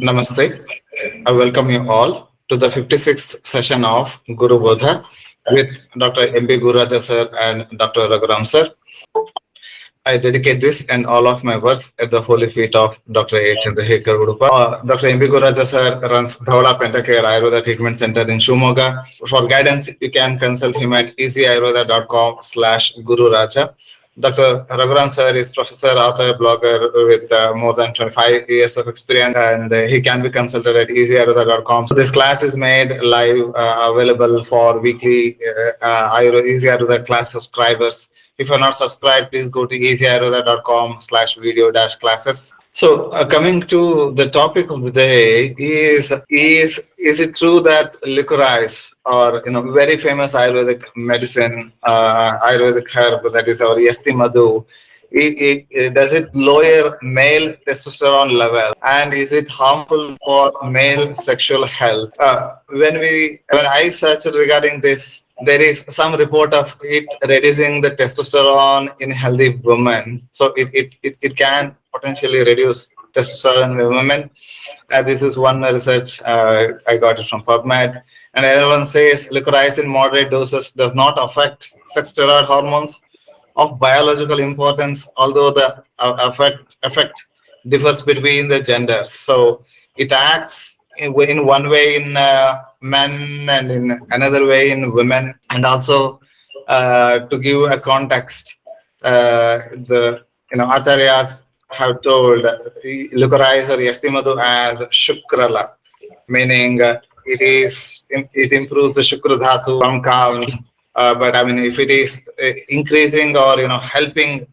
Namaste. I welcome you all to the 56th session of GURUBODHA with Dr. M.B. Gururaja sir and Dr. Raghuram sir. I dedicate this and all of my works at the holy feet of Dr. A. Chandrasekhar Udupa. Dr. M.B. Gururaja sir runs Dhawla Pentacare Ayurveda Treatment Center in Shumoga. For guidance, you can consult him at easyayurveda.com/Gururaja. Dr. Raghuram sir is professor, author, blogger with more than 25 years of experience, and he can be consulted at easyayurveda.com. So this class is made live, available for weekly Easy Ayurveda class subscribers. If you're not subscribed, please go to easyayurveda.com/video-classes. So coming to the topic of the day is it true that licorice, or very famous Ayurvedic medicine, Ayurvedic herb, that is our Yastimadhu, does it lower male testosterone level, and is it harmful for male sexual health? When I searched regarding this, there is some report of it reducing the testosterone in healthy women. So it can potentially reduce testosterone in women. This is one research I got it from PubMed. And everyone says licorice in moderate doses does not affect sex steroid hormones of biological importance, although the effect differs between the genders. So it acts in one way in men and in another way in women. And also to give a context, the acharyas have told licorice or Yastimadhu as Shukrala, meaning it improves the Shukra Dhatu count. But I mean, if it is increasing or helping,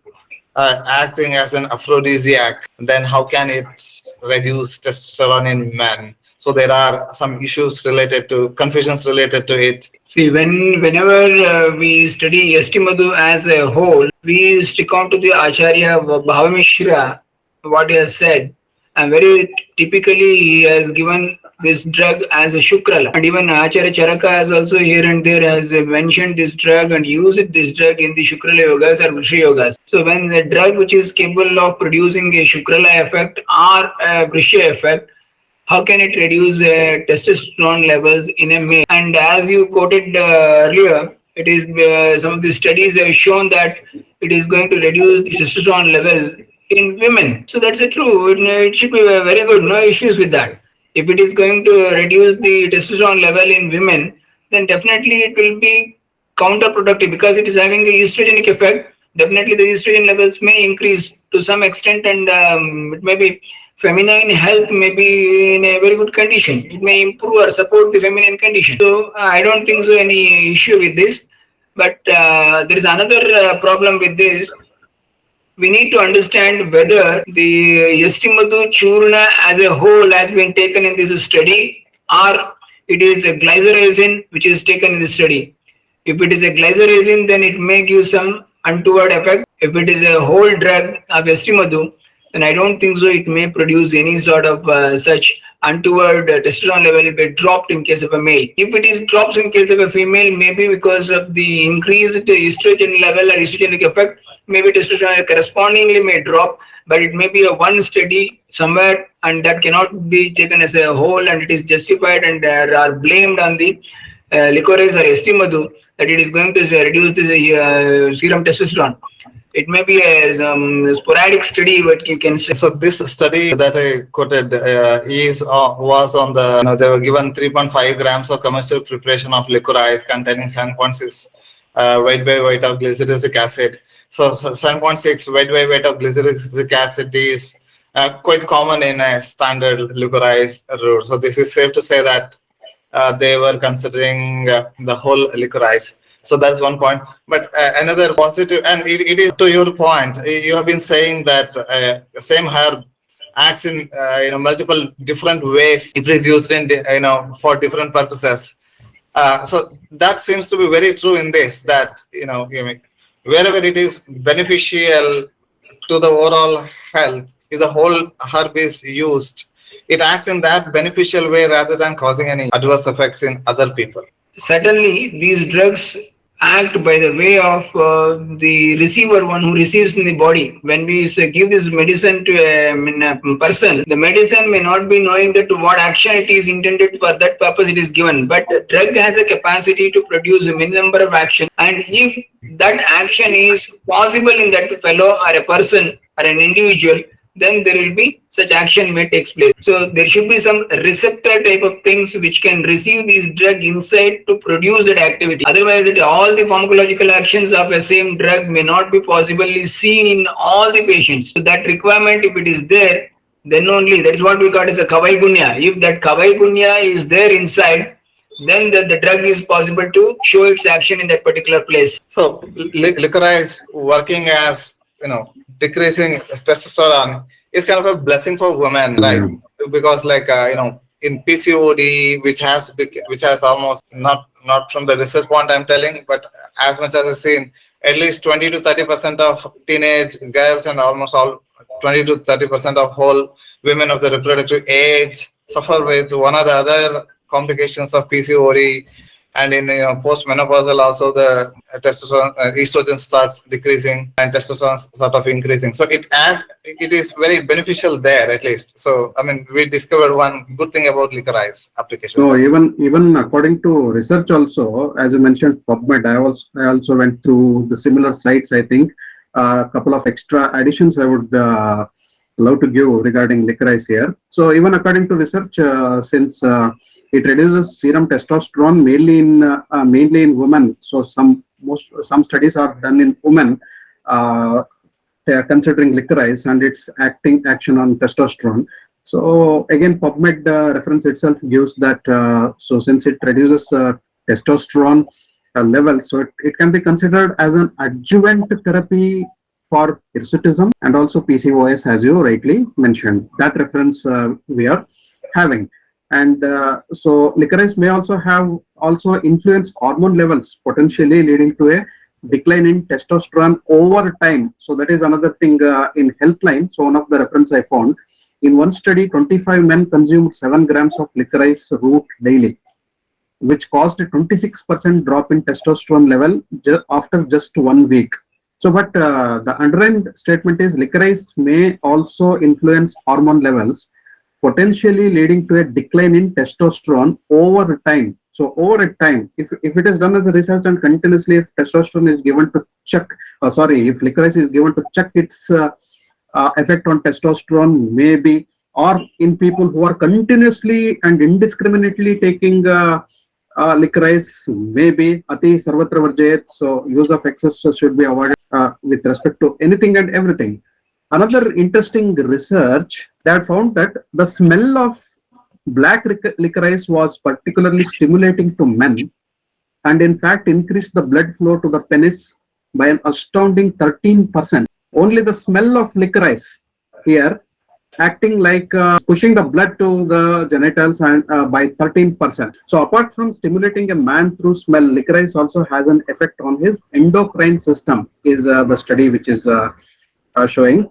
acting as an aphrodisiac, then how can it reduce testosterone in men? So there are some confusions related to it. See, whenever we study Yastimadhu as a whole, we stick on to the Acharya Bhavamishra, what he has said. And very typically, he has given this drug as a Shukrala. And even Acharya Charaka has also here and there has mentioned this drug and used this drug in the Shukrala Yogas or Vrisha Yogas. So when the drug which is capable of producing a Shukrala effect or a Vrisha effect, how can it reduce testosterone levels in a male? And as you quoted earlier, it is some of the studies have shown that it is going to reduce the testosterone level in women. So that's true. It should be very good. No issues with that. If it is going to reduce the testosterone level in women, then definitely it will be counterproductive because it is having a estrogenic effect. Definitely the estrogen levels may increase to some extent, and it may be feminine health may be in a very good condition. It may improve or support the feminine condition. So I don't think so any issue with this. But there is another problem with this. We need to understand whether the Yastimadhu Churna as a whole has been taken in this study, or it is a glycyrrhizin which is taken in the study. If it is a glycyrrhizin, then it may give some untoward effect. If it is a whole drug of Yastimadhu, then I don't think so it may produce any sort of such untoward testosterone level if it dropped in case of a male. If it is drops in case of a female, maybe because of the increased estrogen level or estrogenic effect, maybe testosterone correspondingly may drop, but it may be a one study somewhere, and that cannot be taken as a whole, and it is justified and are blamed on the Liquorice or Yastimadhu that it is going to reduce the serum testosterone. It may be a sporadic study, but you can say. So this study that I quoted was on the, they were given 3.5 grams of commercial preparation of licorice containing 7.6 weight by weight of glyceric acid. So 7.6 weight by weight of glyceric acid is quite common in a standard licorice route. So this is safe to say that they were considering the whole licorice. So that's one point. But another positive, and it is to your point, you have been saying that same herb acts in multiple different ways if it is used in for different purposes. So that seems to be very true in this, that wherever it is beneficial to the overall health, if the whole herb is used, it acts in that beneficial way rather than causing any adverse effects in other people. Certainly, these drugs act by the way of the receiver, one who receives in the body. When we give this medicine to a person, the medicine may not be knowing that to what action it is intended for, that purpose it is given. But the drug has a capacity to produce a many number of action, and if that action is possible in that fellow or a person or an individual, then there will be such action may takes place. So there should be some receptor type of things which can receive this drug inside to produce that activity. Otherwise, all the pharmacological actions of a same drug may not be possibly seen in all the patients. So that requirement, if it is there, then only that is what we call as a kavai gunya. If that kavai gunya is there inside, then the drug is possible to show its action in that particular place. So licorice working as, decreasing testosterone is kind of a blessing for women, right? Because in PCOD, which has almost not from the research point I'm telling, but as much as I've seen, at least 20 to 30% of teenage girls and almost all 20 to 30% of whole women of the reproductive age suffer with one or the other complications of PCOD. And in postmenopausal also the testosterone, estrogen starts decreasing and testosterone sort of increasing. So it is very beneficial there at least. So I mean, we discovered one good thing about licorice application. So even according to research also, as you mentioned, PubMed, I also went through the similar sites. I think a couple of extra additions I would love to give regarding licorice here. So even according to research, since it reduces serum testosterone mainly in women. So some studies are done in women considering licorice and its action on testosterone. So again, PubMed reference itself gives that. So since it reduces testosterone levels, so it can be considered as an adjuvant therapy for hirsutism and also PCOS, as you rightly mentioned. That reference we are having. And so licorice may also influence hormone levels, potentially leading to a decline in testosterone over time. So that is another thing in Healthline. So one of the reference I found, in one study, 25 men consumed 7 grams of licorice root daily, which caused a 26% drop in testosterone level after just 1 week. So, but the underlying statement is licorice may also influence hormone levels, potentially leading to a decline in testosterone over time. So over a time, if it is done as a research and continuously, if testosterone is given to check, if licorice is given to check its effect on testosterone, maybe, or in people who are continuously and indiscriminately taking licorice, maybe ati sarvatra varjayat. So use of excess should be avoided with respect to anything and everything. Another interesting research that found that the smell of black licorice was particularly stimulating to men, and in fact increased the blood flow to the penis by an astounding 13%. Only the smell of licorice here acting like pushing the blood to the genitals and by 13%. So apart from stimulating a man through smell, licorice also has an effect on his endocrine system, is the study which is showing.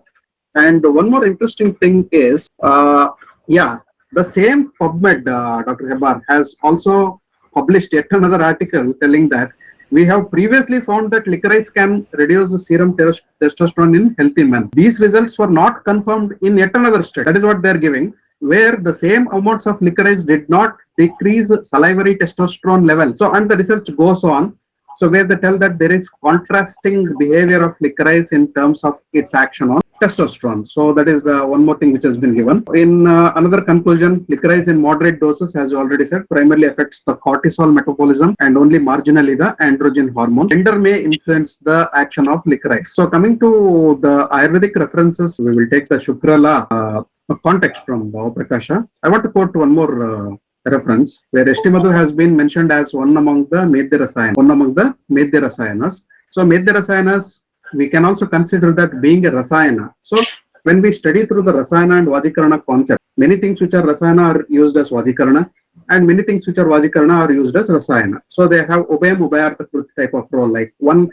And one more interesting thing is, the same PubMed, Dr. Hebar, has also published yet another article telling that we have previously found that licorice can reduce the serum testosterone in healthy men. These results were not confirmed in yet another study. That is what they are giving, where the same amounts of licorice did not decrease salivary testosterone level. So, and the research goes on. So, where they tell that there is contrasting behavior of licorice in terms of its action on testosterone. So that is one more thing which has been given. In another conclusion, licorice in moderate doses, as you already said, primarily affects the cortisol metabolism and only marginally the androgen hormone. Gender may influence the action of licorice. So coming to the Ayurvedic references, we will take the Shukrala context from Bhava Prakasha. I want to quote one more reference where Yastimadhu has been mentioned as one among the Medhya Rasayanas. So Medhya Rasayanas, we can also consider that being a Rasayana. So when we study through the Rasayana and Vajikarana concept, many things which are Rasayana are used as Vajikarana, and many things which are Vajikarana are used as Rasayana. So they have Ubhayam Ubhayartha type of role, like one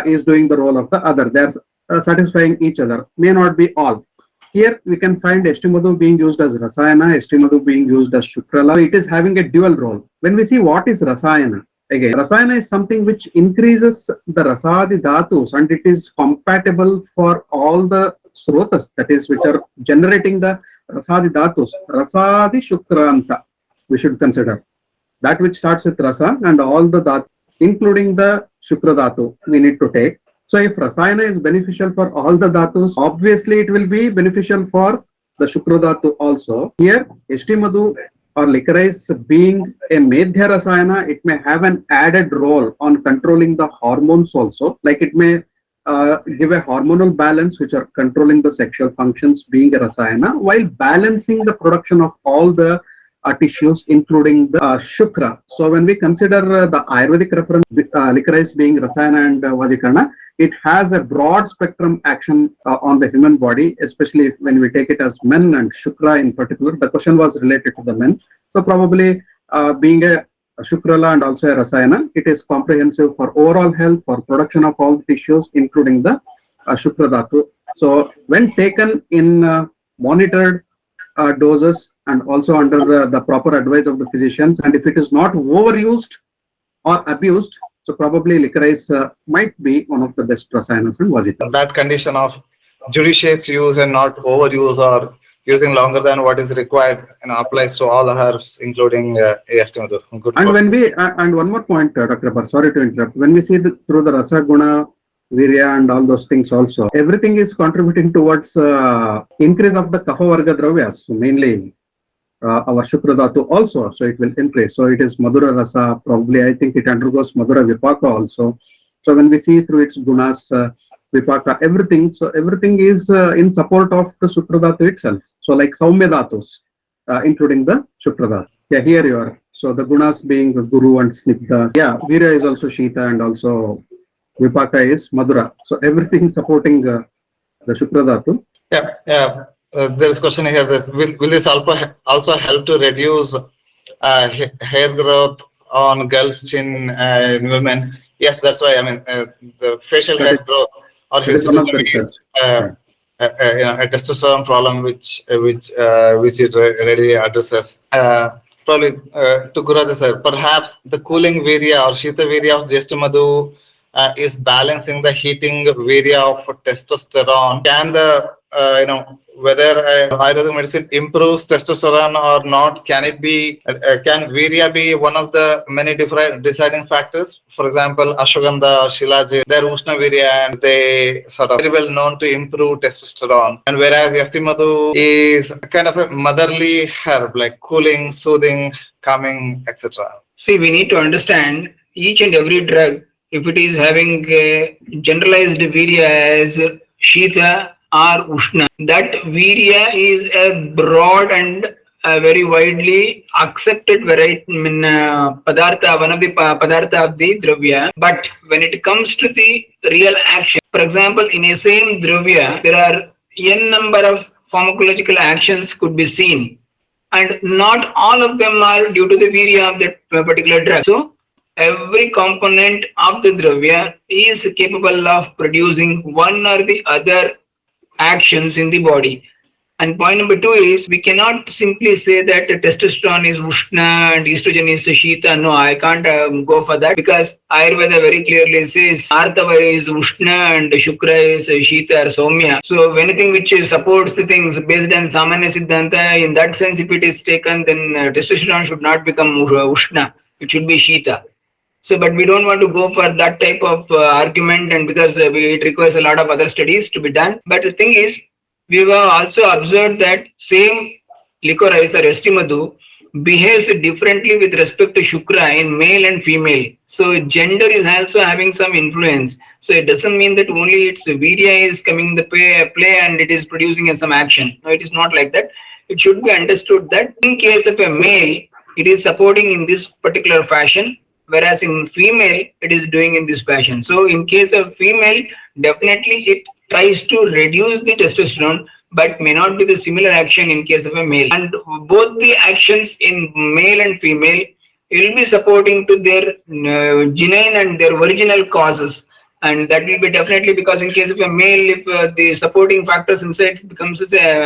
is doing the role of the other. They are satisfying each other, may not be all. Here we can find Yastimadhu being used as Rasayana, Yastimadhu being used as Shukrala. It is having a dual role. When we see what is Rasayana, Again, rasayana is something which increases the rasadi dhatus, and it is compatible for all the srotas, that is, which are generating the rasadi dhatus. Rasadi shukranta, we should consider that which starts with rasa, and all the dhatu, including the shukra dhatu, we need to take. So if rasayana is beneficial for all the dhatus, obviously it will be beneficial for the shukra dhatu also. Here, Yastimadhu or licorice being a medhya rasayana, it may have an added role on controlling the hormones also. Like it may give a hormonal balance which are controlling the sexual functions being a rasayana, while balancing the production of all the tissues, including the shukra. So when we consider the Ayurvedic reference, licorice being rasayana and vajikarna, it has a broad spectrum action on the human body, especially when we take it as men and shukra in particular. The question was related to the men. So probably being a shukrala and also a rasayana, it is comprehensive for overall health, for production of all the tissues, including the shukra dhatu. So when taken in monitored doses and also under the proper advice of the physicians, and if it is not overused or abused, so probably licorice might be one of the best rasayanas in Vajita. That condition of judicious use and not overuse or using longer than what is required, applies to all herbs, including Yastimadhu. And when we and one more point, Dr. Bar, sorry to interrupt. When we see through the rasa guna, virya, and all those things also, everything is contributing towards increase of the kapha varga dravyas. So mainly our shukra dhatu also, so it will increase. So it is madhura rasa, probably I think it undergoes madhura vipaka also. So when we see through its gunas, vipaka, everything, so everything is in support of the shukra dhatu itself. So like saumya dhatus, including the shukra dhatu. Yeah, here you are. So the gunas being guru and snigdha. Yeah, virya is also shita, and also vipaka is madhura. So everything supporting the shukra dhatu. Yeah. There is a question here that will this also help to reduce hair growth on girls' chin in women? Yes, that's why. I mean, the facial hair growth or hirsutism is a testosterone problem which it readily addresses. Probably to Gururaja sir, perhaps the cooling virya or Sheeta Veerya of Yastimadhu is balancing the heating virya of testosterone. Can the whether Ayurvedic medicine improves testosterone or not? Can it be? Can virya be one of the many different deciding factors? For example, ashwagandha or shilajit, they're ushna virya and they sort of very well known to improve testosterone. And whereas Yastimadhu is kind of a motherly herb, like cooling, soothing, calming, etc. See, we need to understand each and every drug, if it is having a generalized virya as Shita or Ushna, that virya is a broad and a very widely accepted variety, padartha, one of the padartha of the dravya. But when it comes to the real action, for example, in a same dravya, there are n number of pharmacological actions could be seen, and not all of them are due to the virya of that particular drug. So every component of the dravya is capable of producing one or the other actions in the body. And point number two is, we cannot simply say that testosterone is Ushna and estrogen is Shita. No, I can't go for that, because Ayurveda very clearly says Artava is Ushna and Shukra is Shita or Somya. So anything which supports the things based on Samanya Siddhanta, in that sense, if it is taken, then testosterone should not become Ushna. It should be Shita. So, but we don't want to go for that type of argument, and because it requires a lot of other studies to be done. But the thing is, we have also observed that same licorice or Yastimadhu behaves differently with respect to Shukra in male and female. So gender is also having some influence. So it doesn't mean that only its virya is coming into play and it is producing some action. No, it is not like that. It should be understood that in case of a male, it is supporting in this particular fashion, whereas in female, it is doing in this fashion. So in case of female, definitely it tries to reduce the testosterone, but may not be the similar action in case of a male. And both the actions in male and female will be supporting to their genuine and their original causes. And that will be definitely, because in case of a male, if the supporting factors inside becomes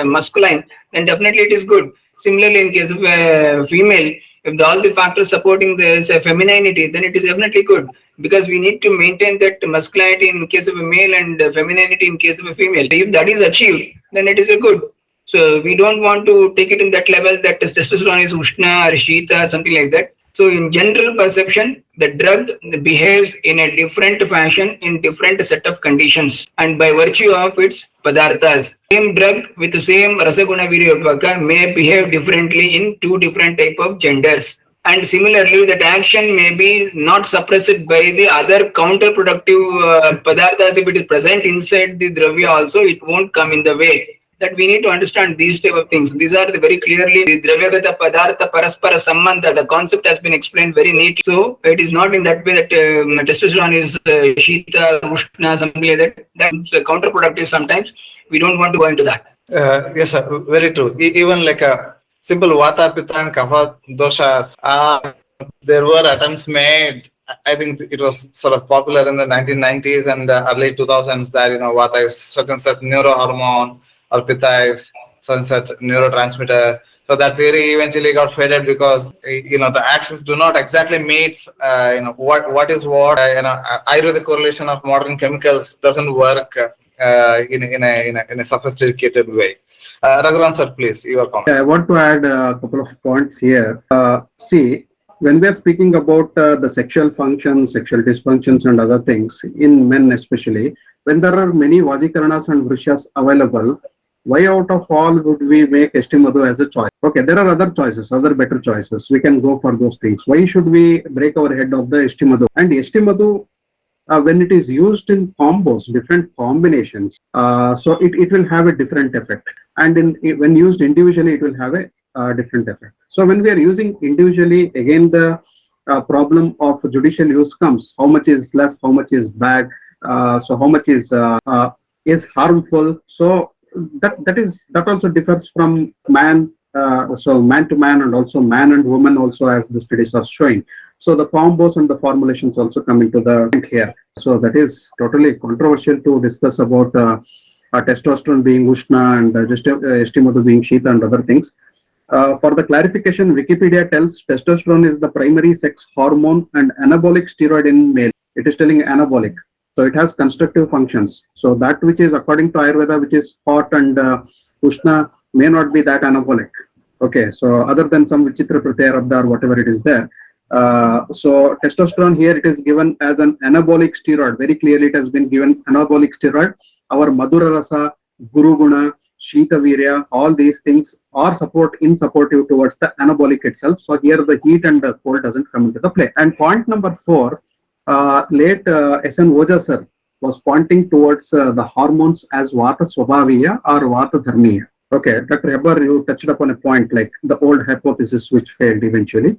masculine, then definitely it is good. Similarly, in case of a female, If all the factors supporting this femininity, then it is definitely good, because we need to maintain that masculinity in case of a male and femininity in case of a female. If that is achieved, then it is a good. So we don't want to take it in that level that testosterone is Ushna or Sheeta, something like that. So in general perception, the drug behaves in a different fashion in different set of conditions, and by virtue of its padarthas. Same drug with the same rasaguna virya may behave differently in two different type of genders. And similarly, that action may be not suppressed by the other counterproductive padarthas. If it is present inside the dravya also, it won't come in the way. That we need to understand these type of things. These are the very clearly the dravyagata padartha paraspara sambandha. The concept has been explained very neatly. So it is not in that way that testosterone is Sheeta, Ushna, something like that. That's counterproductive sometimes. We don't want to go into that. Yes, sir. Very true. Even like a simple Vata, Pitta, and Kapha doshas, there were attempts made. I think it was sort of popular in the 1990s and early 2000s that, Vata is such and such neurohormone, or Pitta is such and such neurotransmitter. So that theory eventually got faded because, the actions do not exactly meet, what is what. Ayurvedic correlation of modern chemicals doesn't work in a sophisticated way. Raghuram sir, please, your comment. I want to add a couple of points here. See, when we are speaking about the sexual functions, sexual dysfunctions, and other things in men, especially when there are many Vajikaranas and Vrishas available, why out of all would we make Yastimadhu as a choice? Okay, there are other choices, other better choices. We can go for those things. Why should we break our head of the Yastimadhu? And Yastimadhu, when it is used in combos, different combinations, so it will have a different effect. And when used individually, it will have a different effect. So when we are using individually, again the problem of judicial use comes. How much is less? How much is bad? So how much is harmful? So that also differs from man. So man to man, and also man and woman also, as the studies are showing. So the combos and the formulations also come into the point here. So that is totally controversial to discuss about testosterone being Ushna and Yastimadhu being Sheeta and other things. For the clarification, Wikipedia tells testosterone is the primary sex hormone and anabolic steroid in male. It is telling anabolic. So it has constructive functions. So that which is according to Ayurveda, which is hot and Ushna, may not be that anabolic. Okay, so other than some Vichitra Pratyayarabdha or whatever it is there. So testosterone here, it is given as an anabolic steroid. Very clearly it has been given anabolic steroid. Our Madhura Rasa, Guru Guna, Sheeta Veerya, all these things are supportive towards the anabolic itself. So here the heat and the cold doesn't come into the play. And point number 4, late S.N. Oja sir was pointing towards the hormones as Vata Swabhaviya or Vata Dharmiya. Okay, Dr. Heber, you touched upon a point like the old hypothesis which failed eventually.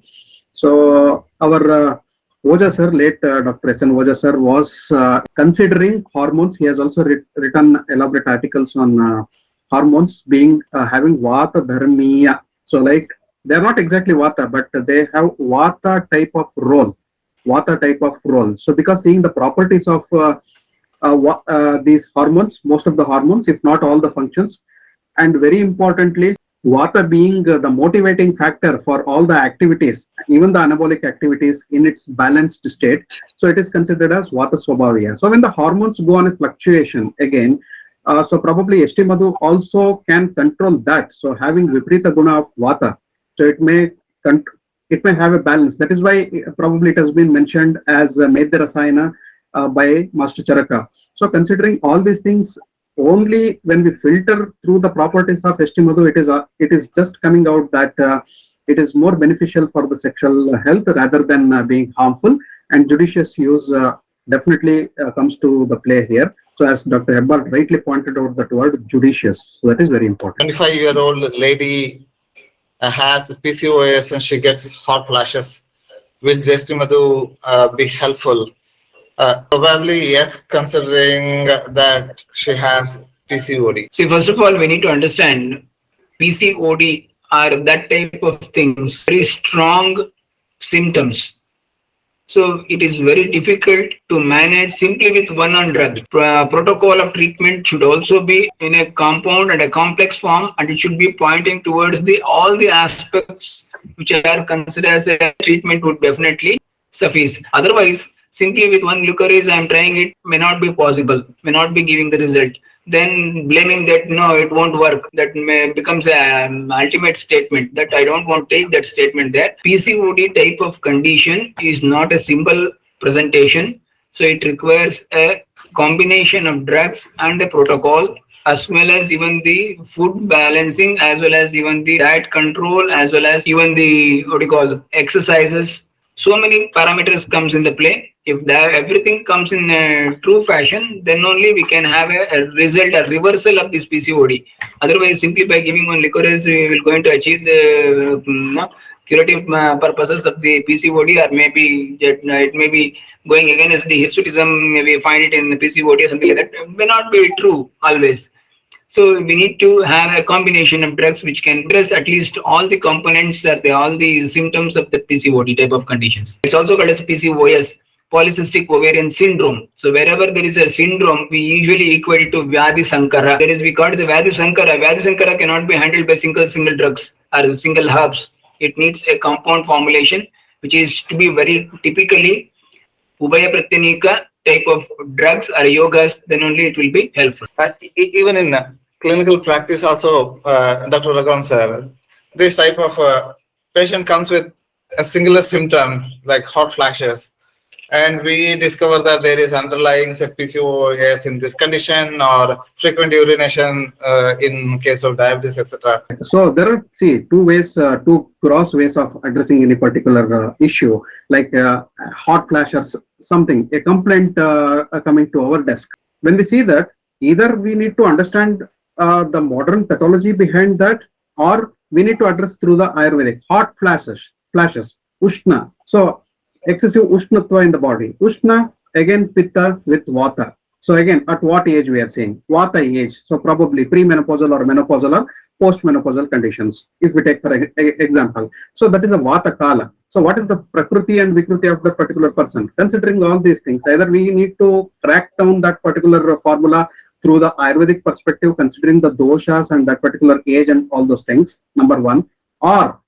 So our Oja sir, late Dr. S.N. Oja sir, was considering hormones. He has also written elaborate articles on hormones being having Vata Dharmiya. So like they're not exactly Vata, but they have Vata type of role. Vata type of role. So because seeing the properties of these hormones, most of the hormones, if not all the functions, and very importantly, Vata being the motivating factor for all the activities, even the anabolic activities in its balanced state. So it is considered as Vata Swabhaviya. So when the hormones go on a fluctuation again, so probably Yastimadhu also can control that. So having Viprita Guna of Vata, so it may have a balance. That is why probably it has been mentioned as Medya Rasayana by Master Charaka. So considering all these things, only when we filter through the properties of Yastimadhu, it is just coming out that it is more beneficial for the sexual health rather than being harmful, and judicious use definitely comes to the play here. So as Dr. Hebbard rightly pointed out, that word judicious, so that is very important. 25-year-old lady has PCOS and she gets hot flashes. Will Yastimadhu be helpful? Probably yes, considering that she has PCOD. See, first of all, we need to understand PCOD are that type of things, very strong symptoms. So it is very difficult to manage simply with one on drug. Protocol of treatment should also be in a compound and a complex form, and it should be pointing towards the all the aspects which are considered as a treatment would definitely suffice. Otherwise, simply with one Liquorice I am trying it may not be possible, may not be giving the result. Then blaming that no, it won't work, that may becomes an ultimate statement. That I don't want to take that statement there. PCOD type of condition is not a simple presentation, so it requires a combination of drugs and a protocol, as well as even the food balancing, as well as even the diet control, as well as even the what do you call exercises. So many parameters comes into play. If that everything comes in a true fashion, then only we can have a result, a reversal of this PCOD. Otherwise, simply by giving one Liquorice, we will going to achieve the curative purposes of the PCOD, or maybe it may be going against the hirsutism. Maybe find it in the PCOD or something like that. It may not be true always. So we need to have a combination of drugs which can address at least all the components or all the symptoms of the PCOD type of conditions. It's also called as PCOS, polycystic ovarian syndrome. So wherever there is a syndrome, we usually equate it to Vyadhi Sankara. There is, we call it as Vyadhi Sankara. Vyadhi Sankara cannot be handled by single drugs or single herbs. It needs a compound formulation, which is to be very typically Ubaya Pratyanika type of drugs or yogas, then only it will be helpful. Even in clinical practice also, Dr. Raghuram sir, this type of patient comes with a singular symptom like hot flashes, and we discover that there is underlying say, PCOS in this condition or frequent urination in case of diabetes, etc. So there are, see, two ways, two cross ways of addressing any particular issue, like hot flash or something, a complaint coming to our desk. When we see that, either we need to understand the modern pathology behind that, or we need to address through the Ayurvedic hot flashes, Ushna. So excessive Ushnatva in the body. Ushna, again, Pitta with Vata. So again, at what age we are saying? Vata age. So probably premenopausal or menopausal or postmenopausal conditions, if we take for example. So that is a Vata Kala. So what is the Prakriti and Vikruti of the particular person? Considering all these things, either we need to track down that particular formula through the Ayurvedic perspective, considering the doshas and that particular age and all those things, number one, or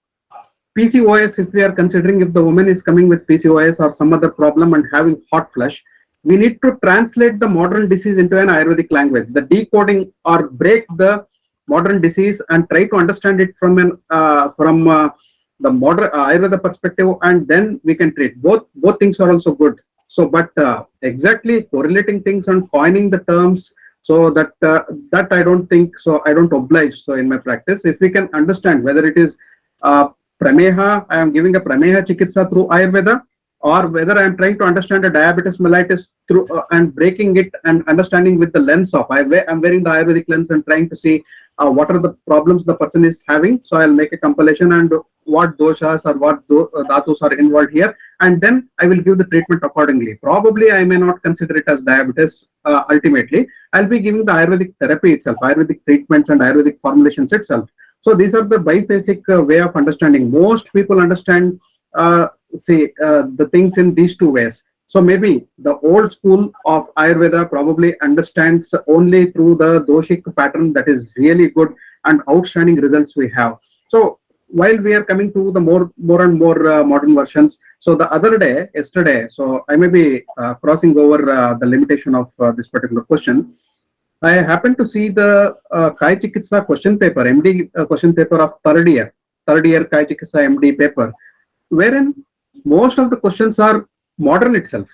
PCOS, if we are considering if the woman is coming with PCOS or some other problem and having hot flush, we need to translate the modern disease into an Ayurvedic language, the decoding or break the modern disease and try to understand it from the modern Ayurveda perspective, and then we can treat. Both things are also good. So, but exactly correlating things and coining the terms, so that I don't think so. I don't oblige. So in my practice, if we can understand whether it is Prameha, I am giving a Prameha Chikitsa through Ayurveda, or whether I am trying to understand a diabetes mellitus through and breaking it and understanding with the lens of I'm wearing the Ayurvedic lens and trying to see what are the problems the person is having. So I'll make a compilation and what doshas or what dhatus are involved here, and then I will give the treatment accordingly. Probably I may not consider it as diabetes. Ultimately, I'll be giving the Ayurvedic therapy itself, Ayurvedic treatments and Ayurvedic formulations itself. So these are the biphasic way of understanding. Most people understand the things in these two ways. So maybe the old school of Ayurveda probably understands only through the doshic pattern, that is really good and outstanding results we have. So while we are coming to the more and more modern versions, so the other day, yesterday, so I may be crossing over the limitation of this particular question. I happened to see the Kai Chikitsa question paper, MD question paper of third year Kai Chikitsa MD paper, wherein most of the questions are modern itself.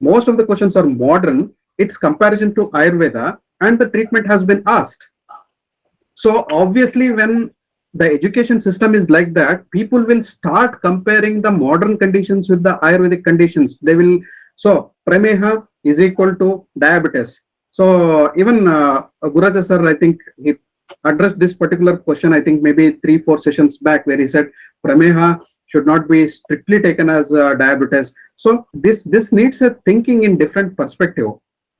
Most of the questions are modern. It's comparison to Ayurveda, and the treatment has been asked. So obviously, when the education system is like that, people will start comparing the modern conditions with the Ayurvedic conditions. They will, so Prameha is equal to diabetes. So even Gururaja sir, I think he addressed this particular question, I think maybe 3-4 sessions back, where he said Prameha should not be strictly taken as diabetes. So this needs a thinking in different perspective.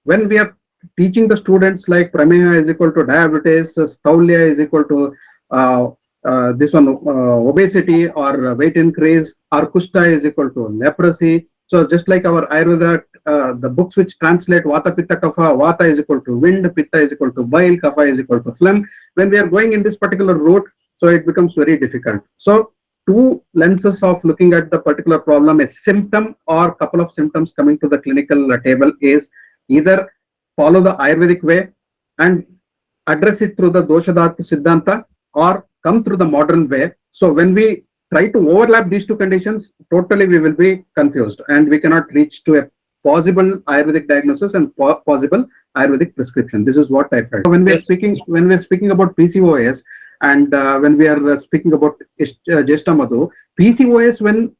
When we are teaching the students like Prameha is equal to diabetes, Staulya is equal to this one, obesity or weight increase, or kushta is equal to leprosy. So just like our Ayurveda, the books which translate Vata, Pitta, Kapha, Vata is equal to wind, Pitta is equal to bile, Kapha is equal to phlegm. When we are going in this particular route, so it becomes very difficult. So two lenses of looking at the particular problem, a symptom or couple of symptoms coming to the clinical table, is either follow the Ayurvedic way and address it through the Doshadhatu Siddhanta, or come through the modern way. So when we try to overlap these two conditions, totally we will be confused and we cannot reach to a possible Ayurvedic diagnosis and possible Ayurvedic prescription. This is what I felt. When we are speaking about PCOS, and when we are speaking about Yastimadhu, PCOS, when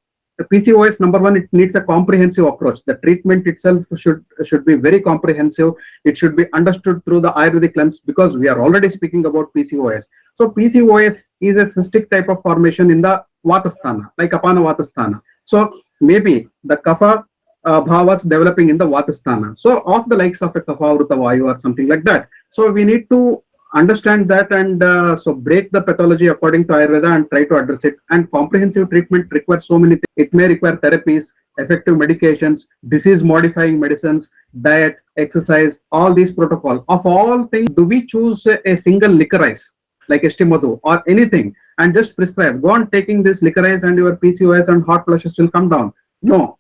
PCOS, number one, it needs a comprehensive approach. The treatment itself should be very comprehensive. It should be understood through the Ayurvedic lens, because we are already speaking about PCOS. So PCOS is a cystic type of formation in the Vatasthana, like Apana Vatasthana. So maybe the Kapha bhavas developing in the Vatasthana. So of the likes of a Kapha Vrita Vayu or something like that. So we need to understand that, and so break the pathology according to Ayurveda and try to address it. And comprehensive treatment requires so many things. It may require therapies, effective medications, disease modifying medicines, diet, exercise, all these protocols. Of all things, do we choose a single Liquorice like Yastimadhu or anything and just prescribe, go on taking this Liquorice and your PCOS and hot flushes will come down? No.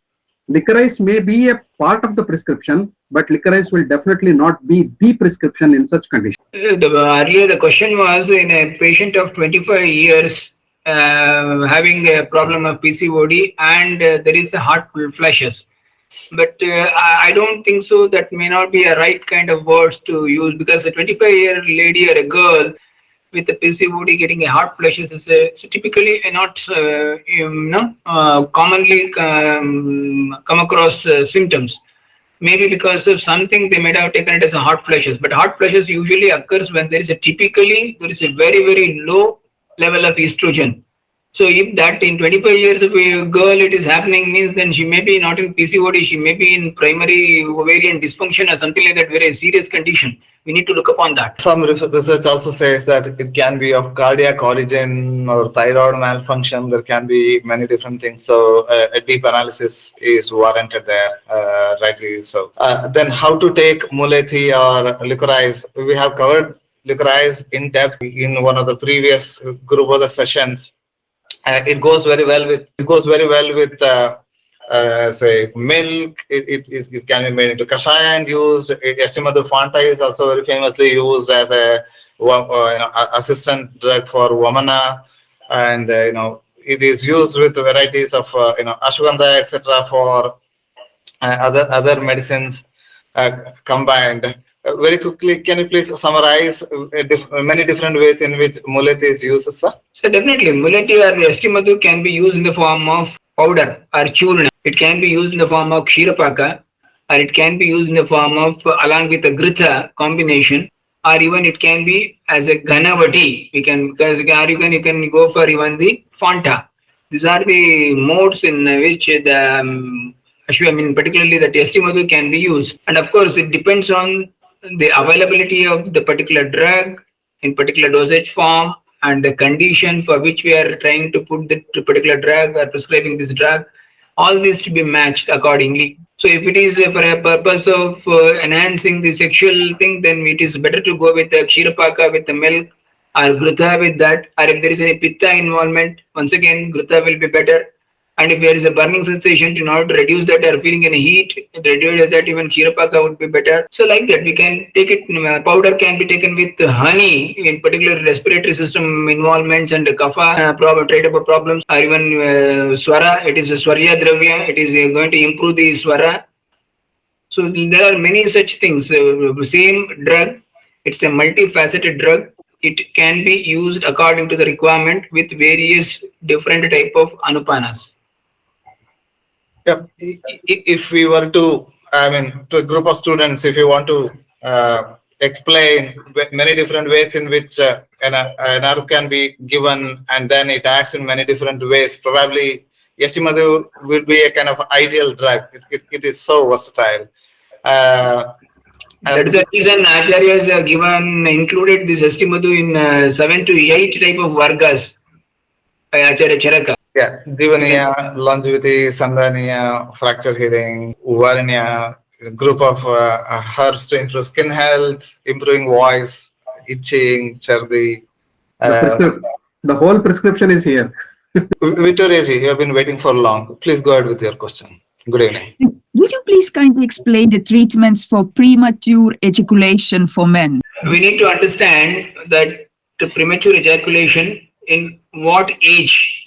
Liquorice may be a part of the prescription, but Liquorice will definitely not be the prescription in such conditions. Earlier, the question was in a patient of 25 years having a problem of PCOD, and there is a hot flashes. But I don't think so. That may not be a right kind of words to use, because a 25-year lady or a girl with the PCOD getting a hot flashes is typically not commonly come across symptoms. Maybe because of something they might have taken it as a hot flashes, but hot flashes usually occurs when there is a very, very low level of estrogen. So if that in 25 years of a girl it is happening, means then she may be not in PCOD, she may be in primary ovarian dysfunction or something like that, very serious condition. We need to look upon that. Some research also says that it can be of cardiac origin or thyroid malfunction. There can be many different things. So a deep analysis is warranted there, rightly so. Then how to take Mulethi or Liquorice. We have covered Liquorice in depth in one of the previous GURUBODHA sessions. It goes very well with say milk. It can be made into kashaya and used. Yastimadhu Fanta is also very famously used as a assistant drug for Vamana, and it is used with varieties of ashwagandha, etc. for other medicines combined. Very quickly, can you please summarize many different ways in which Mulethi is used, sir? So definitely, Mulethi or the Yastimadhu can be used in the form of powder or churna. It can be used in the form of kshirapaka, or it can be used in the form of along with a gritha combination, or even it can be as a ghanavati. You can go for even the Fanta. These are the modes in which the particularly the Yastimadhu can be used. And of course, it depends on the availability of the particular drug in particular dosage form and the condition for which we are trying to put the particular drug or prescribing this drug. All these to be matched accordingly. So if it is for a purpose of enhancing the sexual thing, then it is better to go with the kshirapaka with the milk, or gritha with that. Or if there is any pitta involvement, once again gritha will be better. And if there is a burning sensation, in order to reduce that or feeling any heat, reduce that, even kshirapaka would be better. So like that, we can take it, powder can be taken with honey, in particular respiratory system involvements and kapha tradable problems, or even swara, it is a swarya dravya, it is going to improve the swara. So there are many such things. Same drug, it's a multifaceted drug. It can be used according to the requirement with various different type of anupanas. Yeah, if we were to, to a group of students, if you want to explain many different ways in which an herb can be given, and then it acts in many different ways, probably Yastimadhu will be a kind of ideal drug. It is so versatile. That is the reason Acharyas have included this Yastimadhu in 7 to 8 type of vargas by Acharya Charaka. Yeah, Divaniya, longevity, Sandhaniya, fracture healing, Varaniya, group of herbs to improve skin health, improving voice, itching, chardi. The whole prescription is here. Victoria ji, you have been waiting for long. Please go ahead with your question. Good evening. Would you please kindly explain the treatments for premature ejaculation for men? We need to understand that the premature ejaculation, in what age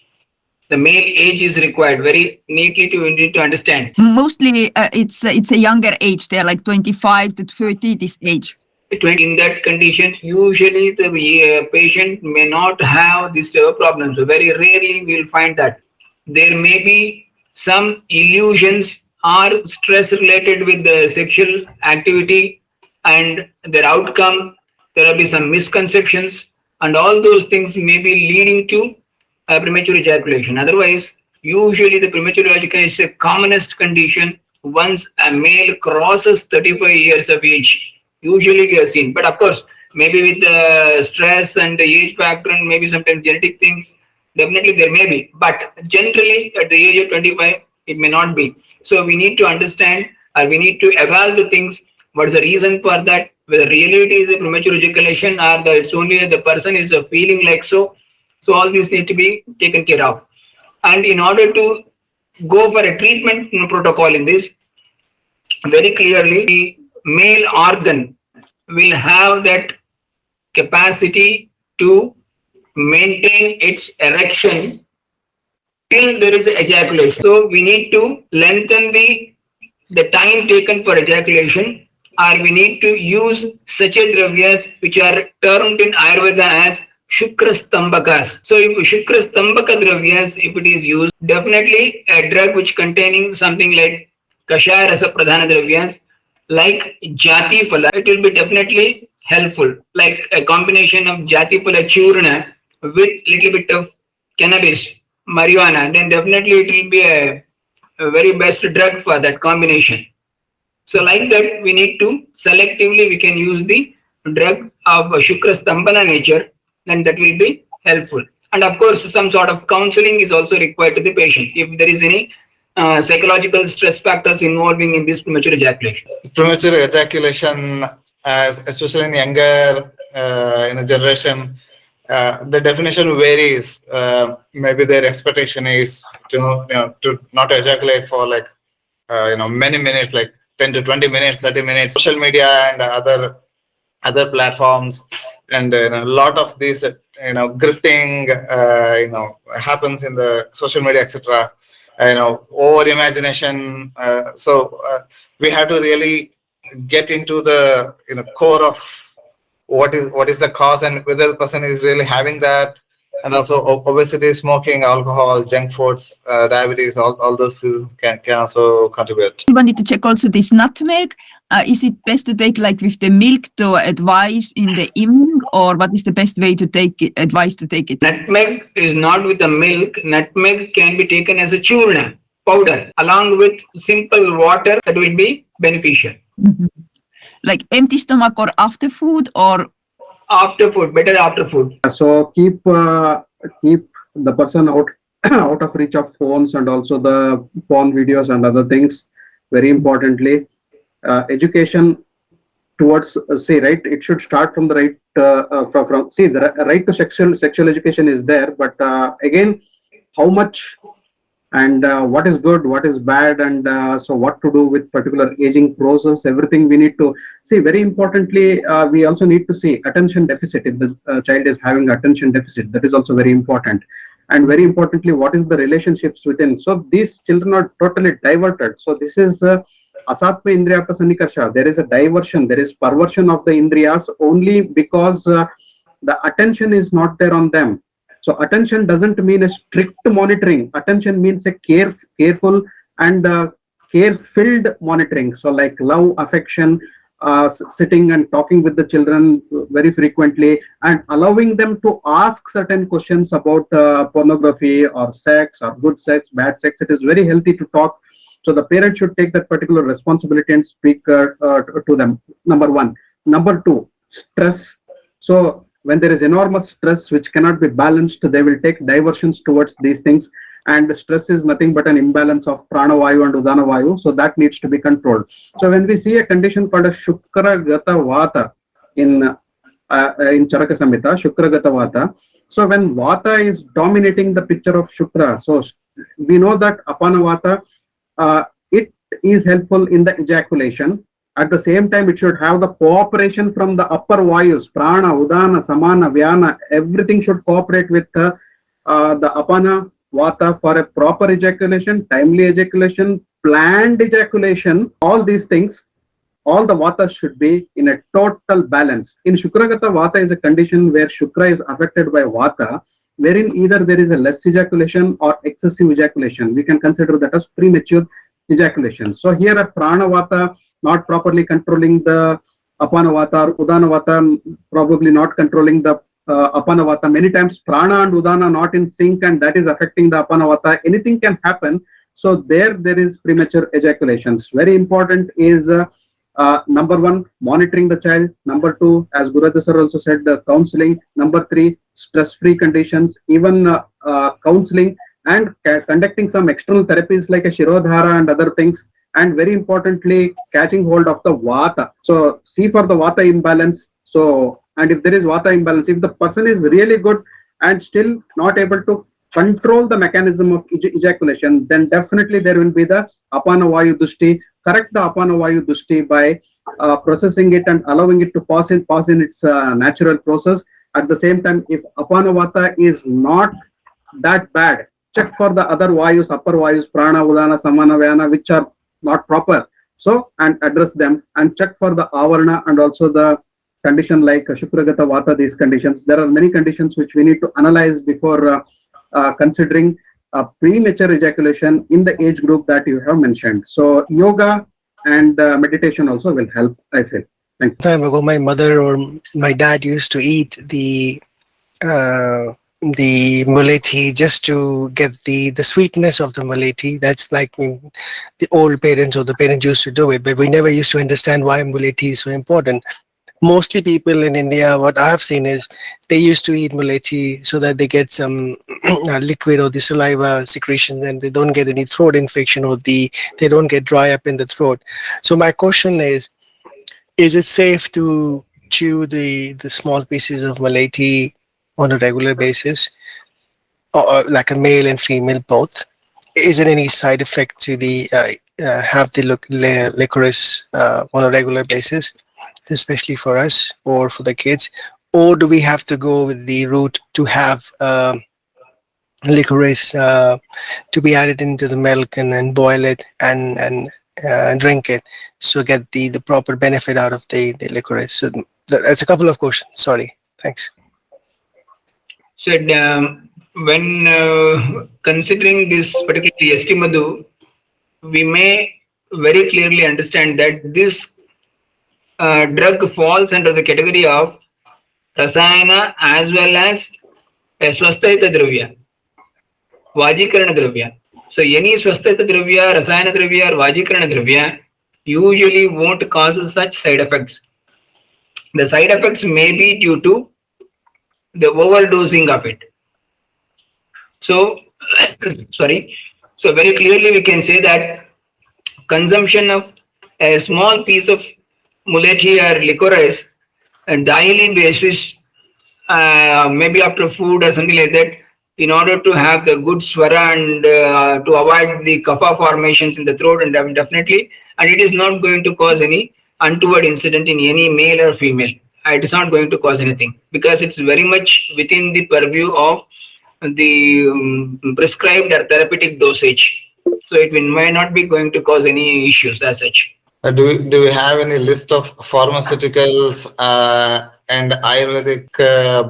the male age is required. Very neatly we need to understand. Mostly it's a younger age. They're like 25 to 30 this age. In that condition, usually the patient may not have this type of problems. So very rarely we will find that. There may be some illusions or stress related with the sexual activity and their outcome. There will be some misconceptions, and all those things may be leading to premature ejaculation. Otherwise, usually the premature ejaculation is the commonest condition once a male crosses 35 years of age. Usually we have seen, but of course, maybe with the stress and the age factor and maybe sometimes genetic things, definitely there may be. But generally, at the age of 25, it may not be. So we need to understand, or we need to evaluate the things. What is the reason for that? Whether really it is a premature ejaculation or it's only the person is feeling like so. So all these need to be taken care of. And in order to go for a treatment protocol in this, very clearly the male organ will have that capacity to maintain its erection till there is ejaculation. So we need to lengthen the time taken for ejaculation, or we need to use such a dravyas which are termed in Ayurveda as Shukrastambakas. So if Shukrastambaka dravyas, if it is used, definitely a drug which containing something like Kashaya Rasa Pradhana dravyas, like Jati Phala, it will be definitely helpful. Like a combination of Jati Phala Churna with little bit of cannabis, marijuana, then definitely it will be a very best drug for that combination. So like that, we need to selectively, we can use the drug of Shukra Stambhana nature, and that will be helpful. And of course, some sort of counseling is also required to the patient if there is any psychological stress factors involving in this premature ejaculation. Premature ejaculation, especially in younger generation, the definition varies. Maybe their expectation is to not ejaculate for like many minutes, like 10 to 20 minutes, 30 minutes. Social media and other platforms, and a lot of these grifting happens in the social media, etc. Over imagination. So we have to really get into the core of what is the cause and whether the person is really having that, and also obesity, smoking, alcohol, junk foods, diabetes, all those things can also contribute. We wanted to check also this nutmeg. Is it best to take like with the milk to advise in the evening, or what is the best way to take it, advice to take it? Nutmeg is not with the milk. Nutmeg can be taken as a churna powder along with simple water. That will be beneficial. Mm-hmm. Like empty stomach or after food, or after food, better after food. So keep the person out of reach of phones and also the porn videos and other things. Very importantly, education towards right. It should start from the right from the right to sexual education is there, but again, how much and what is good, what is bad, and so what to do with particular aging process, everything we need to see. Very importantly, we also need to see attention deficit. If the child is having attention deficit, that is also very important. And very importantly, what is the relationships within. So these children are totally diverted. So this is asatma indriya prasanikarsha. There is a diversion, there is perversion of the indriyas only because the attention is not there on them. So attention doesn't mean a strict monitoring. Attention means a careful and care-filled monitoring. So like love, affection, sitting and talking with the children very frequently and allowing them to ask certain questions about pornography or sex or good sex, bad sex. It is very healthy to talk So the parent should take that particular responsibility and speak to them. Number one. Number two, stress. So when there is enormous stress which cannot be balanced, they will take diversions towards these things. And stress is nothing but an imbalance of prana vayu and udana vayu. So that needs to be controlled. So when we see a condition called a shukra gata vata in Charaka Samhita, shukra gata vata. So when vata is dominating the picture of shukra, so we know that apana vata, it is helpful in the ejaculation. At the same time, it should have the cooperation from the upper vayus, prana, udana, samana, vyana, everything should cooperate with the apana vata for a proper ejaculation, timely ejaculation, planned ejaculation, all these things, all the vata should be in a total balance. In Shukragata vata is a condition where Shukra is affected by vata, wherein either there is a less ejaculation or excessive ejaculation. We can consider that as premature ejaculation. So here a prana vata not properly controlling the apana vata, or udana vata probably not controlling the apana vata. Many times prana and udana not in sync, and that is affecting the apana vata. Anything can happen. So there is premature ejaculations. Very important is number one, monitoring the child. Number two, as Gururaja sir also said, the counseling. Number three, stress-free conditions, even counseling and conducting some external therapies like a Shirodhara and other things. And very importantly, catching hold of the vata. So see for the vata imbalance. So, and if there is vata imbalance, if the person is really good and still not able to control the mechanism of ejaculation, then definitely there will be the apana vayu dushti. Correct the apana vayu dushti by processing it and allowing it to pass in its natural process. At the same time, if apana vata is not that bad, check for the other vayus, upper vayus, prana, udana, samana, vyana, which are not proper. So, and address them and check for the avarna and also the condition like Shukragata vata, these conditions. There are many conditions which we need to analyze before considering premature ejaculation in the age group that you have mentioned. So yoga and meditation also will help, I feel. Thank you. Time ago, my mother or my dad used to eat the mulethi just to get the sweetness of the mulethi. That's like the old parents or the parents used to do it, but we never used to understand why mulethi is so important. Mostly people in India, what I've seen is they used to eat mulethi so that they get some liquid or the saliva secretion and they don't get any throat infection or they don't get dry up in the throat. So my question is it safe to chew the small pieces of mulethi on a regular basis, or like a male and female both? Is there any side effect to the have the licorice on a regular basis, especially for us or for the kids? Or do we have to go with the route to have licorice to be added into the milk and then boil it and drink it, so get the proper benefit out of the licorice? So that's a couple of questions. Sorry. Thanks. So when considering this particular Yastimadhu, we may very clearly understand that this drug falls under the category of rasayana as well as swasthaita dravya, vajikarana dravya. So any swasthaita dravya, rasayana dravya or vajikarana dravya usually won't cause such side effects. The side effects may be due to the overdosing of it. So, sorry. So very clearly we can say that consumption of a small piece of mulethi or licorice on daily basis, maybe after food or something like that, in order to have the good swara and to avoid the kapha formations in the throat, and definitely, and it is not going to cause any untoward incident in any male or female. It is not going to cause anything because it's very much within the purview of the prescribed or therapeutic dosage. So it might not be going to cause any issues as such. Do we have any list of pharmaceuticals and Ayurvedic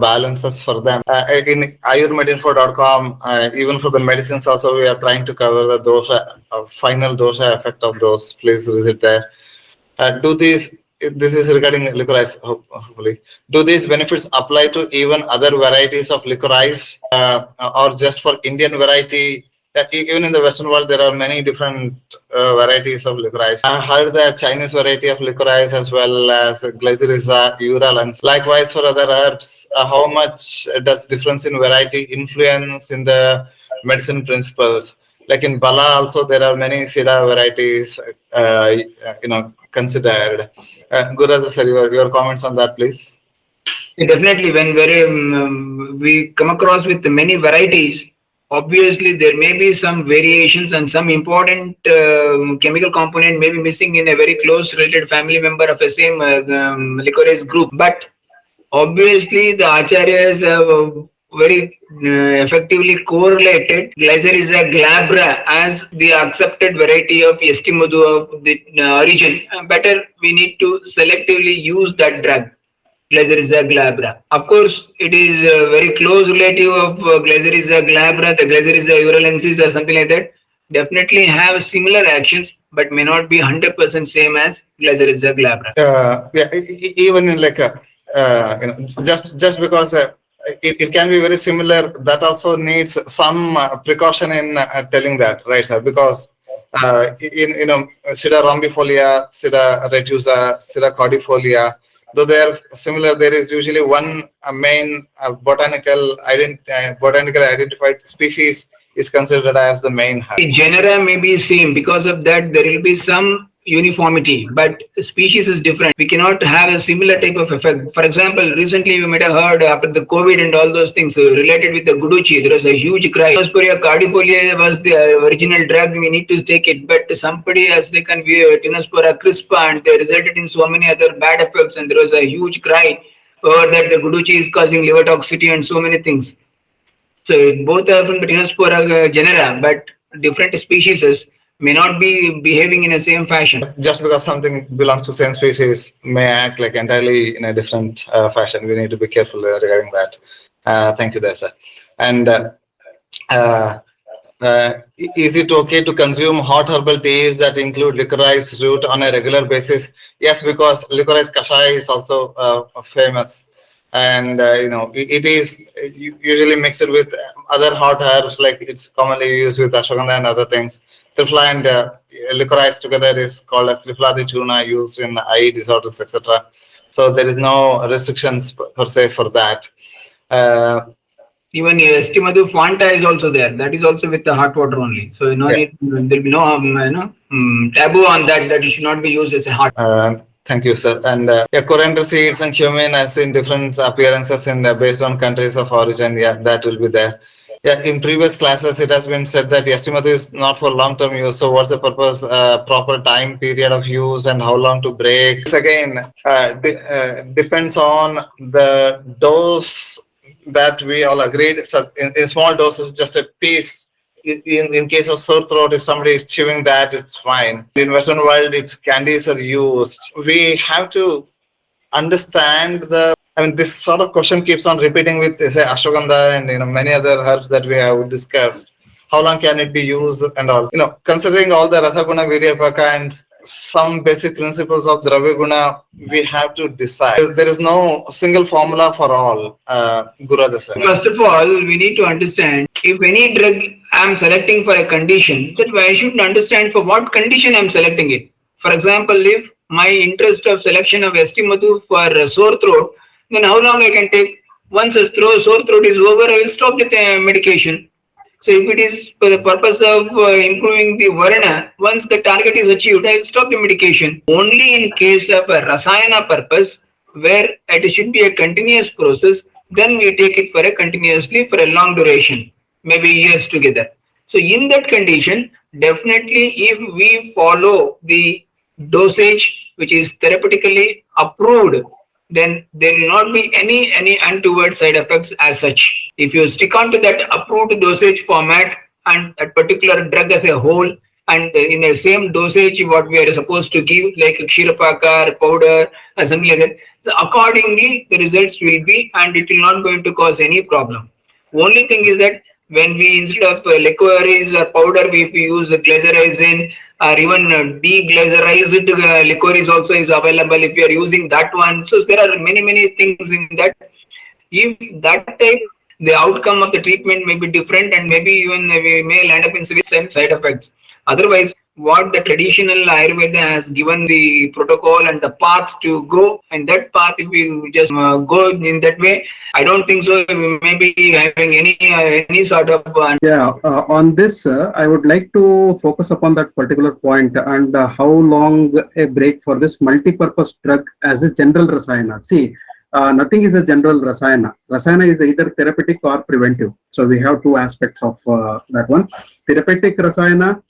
balances for them? In ayurmedinfo.com, even for the medicines also, we are trying to cover the dosha, final dosha effect of those. Please visit there. This is regarding licorice, hopefully. Do these benefits apply to even other varieties of licorice or just for Indian variety? even in the Western world, there are many different varieties of licorice. I heard that Chinese variety of licorice as well as Glycyrrhiza urulens. Likewise, for other herbs, how much does difference in variety influence in the medicine principles? Like in Bala, also there are many Sheeta varieties, considered. Gururaja sir, your comments on that, please. Definitely, when we come across with many varieties, obviously there may be some variations and some important chemical component may be missing in a very close related family member of the same licorice group. But obviously, the acharyas have very effectively correlated Glycyrrhiza glabra as the accepted variety of Yastimadhu of the origin. Better, we need to selectively use that drug. Glycyrrhiza glabra. Of course, it is a very close relative of Glycyrrhiza glabra, the Glycyrrhiza urulensis or something like that. Definitely have similar actions, but may not be 100% same as Glycyrrhiza glabra. Even in like a, just because it can be very similar, that also needs some precaution in telling that, right, sir? Because in Sheeta rhombifolia, Sheeta retusa, Sheeta cordifolia, though they are similar, there is usually one main botanical identified species is considered as the main herb. The genera may be same. Because of that, there will be some uniformity, but species is different. We cannot have a similar type of effect. For example, recently you might have heard after the COVID and all those things related with the guduchi, there was a huge cry. Neuropathy cardifolia was the original drug. We need to take it, but somebody has taken Tinospora crispa and they resulted in so many other bad effects, and there was a huge cry over that the guduchi is causing liver toxicity and so many things. So both are from the Tinospora genera, but different species may not be behaving in the same fashion. Just because something belongs to same species may act like entirely in a different fashion. We need to be careful regarding that. Thank you there, sir. And is it okay to consume hot herbal teas that include licorice root on a regular basis? Yes, because licorice kashai is also famous. And it is usually mixed with other hot herbs, like it's commonly used with ashwagandha and other things. Triphala and licorice together is called as Triphala Churna, used in eye disorders, etc. So there is no restrictions per se for that. Even Yastimadhu Fanta is also there. That is also with the hot water only. So there will be no taboo on that. That it should not be used as a hot. Thank you, sir. And coriander seeds and cumin has in different appearances based on countries of origin. Yeah, that will be there. Yeah, in previous classes, it has been said that Yastimadhu is not for long-term use. So what's the purpose, proper time period of use and how long to break? This again depends on the dose that we all agreed. So in small doses, just a piece. In case of sore throat, if somebody is chewing that, it's fine. In Western world, it's candies are used. We have to understand this sort of question keeps on repeating with, say, ashwagandha and many other herbs that we have discussed. How long can it be used and all? Considering all the rasaguna, viryapaka, and some basic principles of dravya guna, we have to decide. There is no single formula for all. Gururaja sir. First of all, we need to understand if any drug I am selecting for a condition, that I should understand for what condition I am selecting it. For example, if my interest of selection of Yastimadhu for sore throat, then how long I can take? Once a sore throat is over, I will stop the medication. So if it is for the purpose of improving the varna, once the target is achieved, I will stop the medication. Only in case of a rasayana purpose, where it should be a continuous process, then we take it for a long duration, maybe years together. So in that condition, definitely if we follow the dosage which is therapeutically approved, then there will not be any untoward side effects as such. If you stick on to that approved dosage format and a particular drug as a whole, and in the same dosage what we are supposed to give, like kshirapaka or powder or something like that, so accordingly the results will be, and it will not going to cause any problem. Only thing is that when we, instead of liquorice or powder, if we use glycerizin or even deglycerized licorice also is available if you are using that one. So there are many things in that. If that type, the outcome of the treatment may be different, and maybe even we may land up in severe side effects. Otherwise, what the traditional Ayurveda has given the protocol and the path to go, and that path, if we just go in that way, I don't think so. We may be having any sort of Yeah, on this, I would like to focus upon that particular point and how long a break for this multi-purpose drug as a general rasayana. See, nothing is a general rasayana. Rasayana is either therapeutic or preventive. So we have two aspects of that one. Therapeutic rasayana.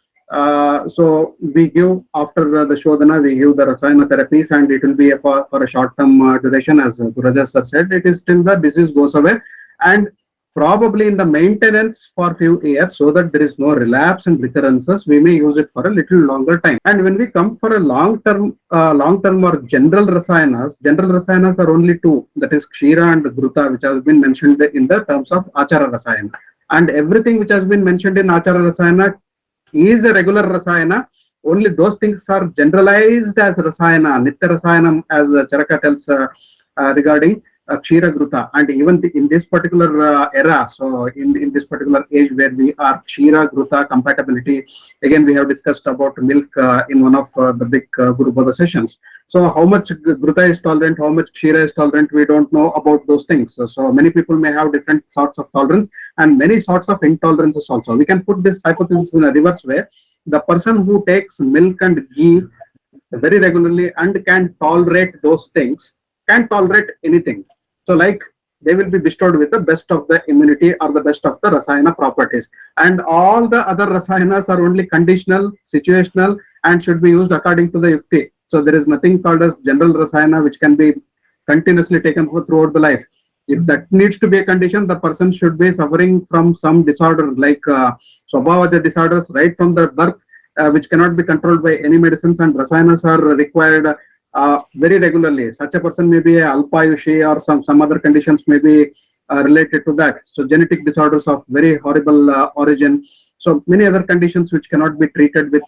So we give after the shodhana, we give the rasayana therapies, and it will be for a short-term duration, as Gururaja sir said. It is till the disease goes away, and probably in the maintenance for few years, so that there is no relapse and recurrences, we may use it for a little longer time. And when we come for a long-term or general rasayanas are only two, that is Kshira and Dhruta, which has been mentioned in the terms of Achara Rasayana. And everything which has been mentioned in Achara Rasayana is a regular rasayana. Only those things are generalized as rasayana, nitya rasayanam, as Charaka tells regarding Kshira Gruta. And even in this particular era, so in this particular age where we are, Kshira Gruta compatibility, again we have discussed about milk in one of the big GURUBODHA sessions. So how much Gruta is tolerant, how much Kshira is tolerant, we don't know about those things. So many people may have different sorts of tolerance and many sorts of intolerances also. We can put this hypothesis in a reverse way. The person who takes milk and ghee very regularly and can tolerate those things, can tolerate anything. So like they will be bestowed with the best of the immunity or the best of the rasayana properties. And all the other rasayanas are only conditional, situational, and should be used according to the yukti. So there is nothing called as general rasayana which can be continuously taken throughout the life. If that needs to be a condition, the person should be suffering from some disorder like Swabhavaja disorders right from the birth, which cannot be controlled by any medicines, and rasayanas are required very regularly. Such a person may be a alpayushi, or some other conditions may be related to that. So genetic disorders of very horrible origin. So many other conditions which cannot be treated with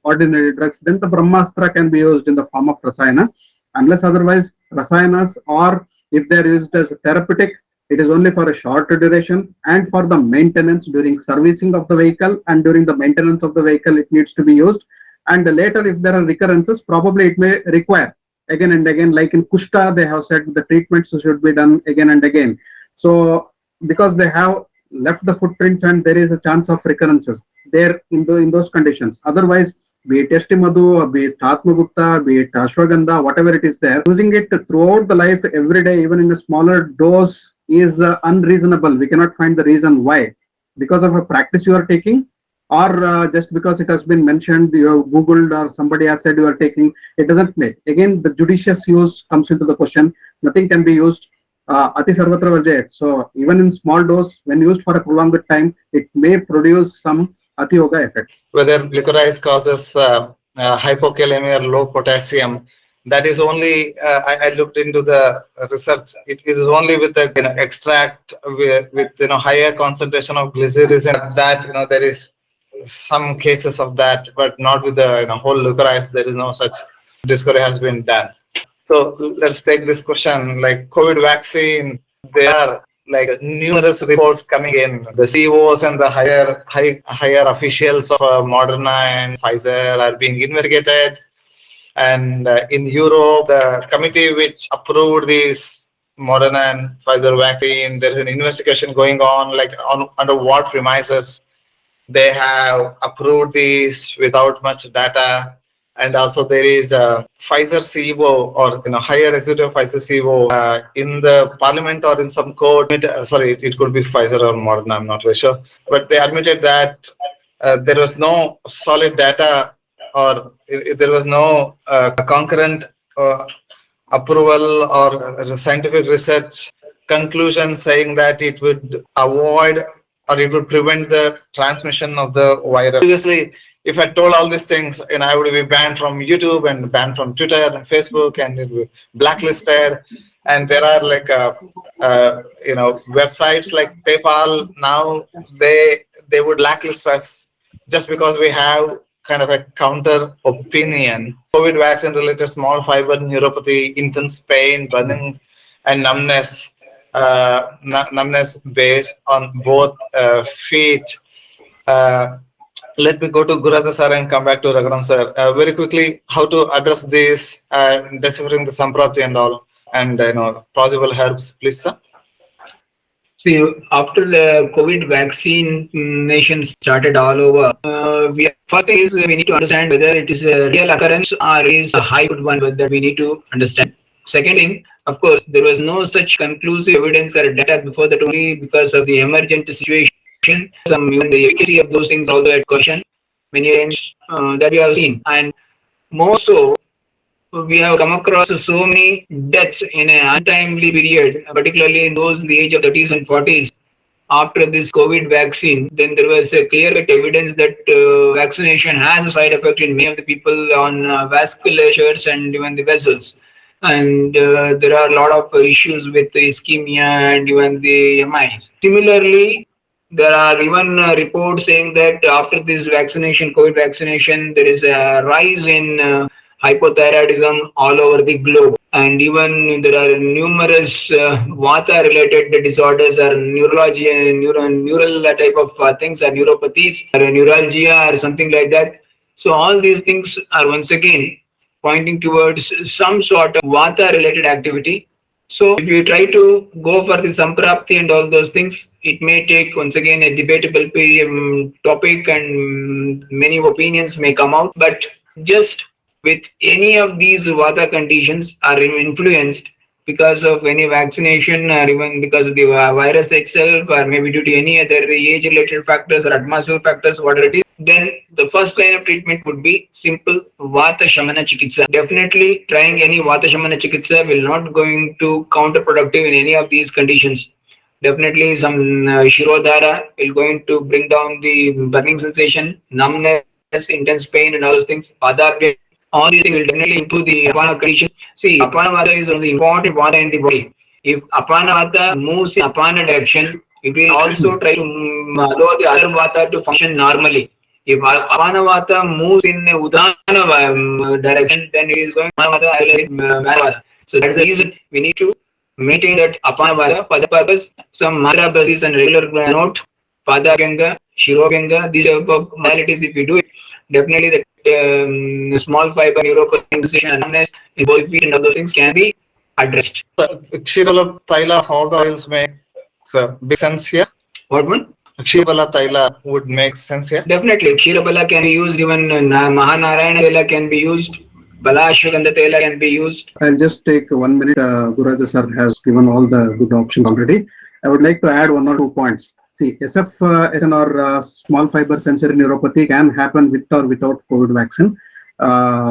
ordinary drugs. Then the Brahmastra can be used in the form of rasayana. Unless otherwise, rasayanas, or if they are used as therapeutic, it is only for a shorter duration and for the maintenance during servicing of the vehicle, and during the maintenance of the vehicle it needs to be used. And later, if there are recurrences, probably it may require again and again. Like in Kushta, they have said the treatments should be done again and again. So because they have left the footprints and there is a chance of recurrences there in those conditions. Otherwise, be it Yastimadhu, be it Atmagupta, be it Ashwagandha, whatever it is there, using it throughout the life every day, even in a smaller dose, is unreasonable. We cannot find the reason why. Because of a practice you are taking, or just because it has been mentioned, you have googled, or somebody has said you are taking, it doesn't make. Again, the judicious use comes into the question. Nothing can be used ati sarvatra varjayat. So even in small dose, when used for a prolonged time, it may produce some ati yoga effect. Whether licorice causes hypokalemia or low potassium, that is only I looked into the research. It is only with the extract with higher concentration of glycerin that there is some cases of that, but not with the whole licorice. There is no such discovery has been done. So let's take this question, like COVID vaccine. There are like numerous reports coming in. The CEOs and the higher officials of Moderna and Pfizer are being investigated. And in Europe, the committee which approved this Moderna and Pfizer vaccine, there is an investigation going on, like under what premises they have approved these without much data. And also there is a Pfizer CEO, or higher executive Pfizer CEO in the parliament or in some court. Sorry, it could be Pfizer or Moderna, I'm not very sure. But they admitted that there was no solid data, or there was no concurrent approval or scientific research conclusion saying that it would avoid or it would prevent the transmission of the virus. Previously, if I told all these things, I would be banned from YouTube and banned from Twitter and Facebook, and it would be blacklisted. And there are like websites like PayPal now, they would blacklist us just because we have kind of a counter opinion. COVID vaccine related small fiber neuropathy, intense pain, burning, and numbness. numbness base on both feet. Let me go to Gururaja sir and come back to Raghuram sir. Very quickly, how to address this, deciphering the Samprapti and all, and possible herbs, please, sir. See, after the COVID vaccination started all over, first thing is we need to understand whether it is a real occurrence or is a hyped one that we need to understand. Second thing, of course, there was no such conclusive evidence or data before that, only because of the emergent situation. Even the efficacy of those things also at question many times that we have seen, and more so, we have come across so many deaths in an untimely period, particularly in those in the age of 30s and 40s. After this COVID vaccine, then there was a clear-cut evidence that vaccination has a side effect in many of the people on vasculatures and even the vessels. And there are a lot of issues with the ischemia and even the MI. Similarly, there are even reports saying that after this vaccination, COVID vaccination, there is a rise in hypothyroidism all over the globe. And even there are numerous vata-related disorders or neurology, neural type of things, or neuropathies, or neuralgia, or something like that. So all these things are once again pointing towards some sort of vata-related activity. So if you try to go for the Samprapti and all those things, it may take once again a debatable topic, and many opinions may come out. But just with any of these vata conditions are influenced because of any vaccination, or even because of the virus itself, or maybe due to any other age-related factors or atmospheric factors, whatever it is, then the first line of treatment would be simple Vata Shamana Chikitsa. Definitely trying any Vata Shamana Chikitsa will not going to counterproductive in any of these conditions. Definitely some Shirodhara will going to bring down the burning sensation, numbness, intense pain and all those things. Padabhya, all these things will definitely improve the Apana conditions. See, Apana Vata is one of the important Vata in the body. If Apana Vata moves in Apana direction, it will also try to allow the other Vata to function normally. If Apana Vata moves in Udana direction, then it is going to Vata. So that's the reason we need to maintain that Apana Vata. For the purpose, some mantra basis and regular note, Pada Ganga, Shiro Ganga, these type of modalities, if you do it, definitely the small fiber neuropathy and numbness in both feet and other things can be addressed. Kshirala Taila, all the oils make big sense here. What one? Kshirala Taila would make sense here. Definitely. Kshirabala can be used, even Mahanarayana Tela can be used, Bala Ashwagandha Tela can be used. I'll just take 1 minute. Gururaja sir has given all the good options already. I would like to add 1 or 2 points. See, SFSN or small fiber sensory neuropathy can happen with or without COVID vaccine.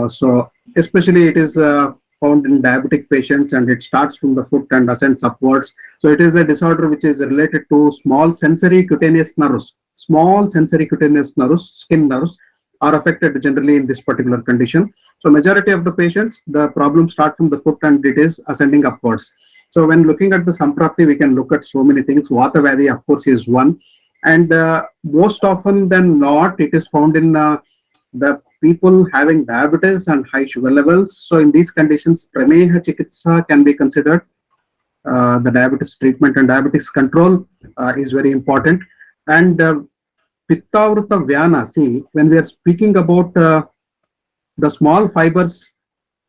So especially it is found in diabetic patients, and it starts from the foot and ascends upwards. So it is a disorder which is related to small sensory cutaneous nerves. Small sensory cutaneous nerves, skin nerves, are affected generally in this particular condition. So majority of the patients, the problems start from the foot and it is ascending upwards. So when looking at the Samprapti, we can look at so many things. Vata Vyadhi, of course, is one. And most often than not, it is found in the people having diabetes and high sugar levels. So in these conditions, Premature Chikitsa can be considered. The diabetes treatment and diabetes control is very important. And Pittavrata Vyana, see, when we are speaking about the small fibers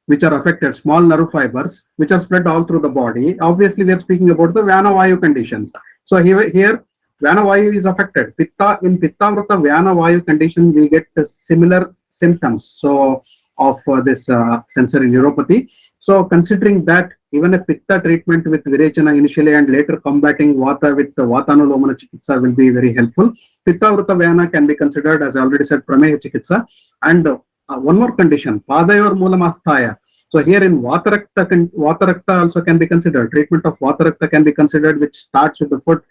which are affected, small nerve fibers, which are spread all through the body, obviously we are speaking about the Vyana Vayu conditions. So here Vyana Vayu is affected. In Pittavrata Vyana Vayu condition, we get similar symptoms of this sensory neuropathy. So considering that, even a Pitta treatment with Virechana initially and later combating Vata with the Vatanulomana Chikitsa will be very helpful. Pittavrata Vyana can be considered, as I already said, Prameya Chikitsa. And one more condition, Padayor Moolamastaya. So here in Vatarakta also can be considered. Treatment of Vatarakta can be considered, which starts with the foot.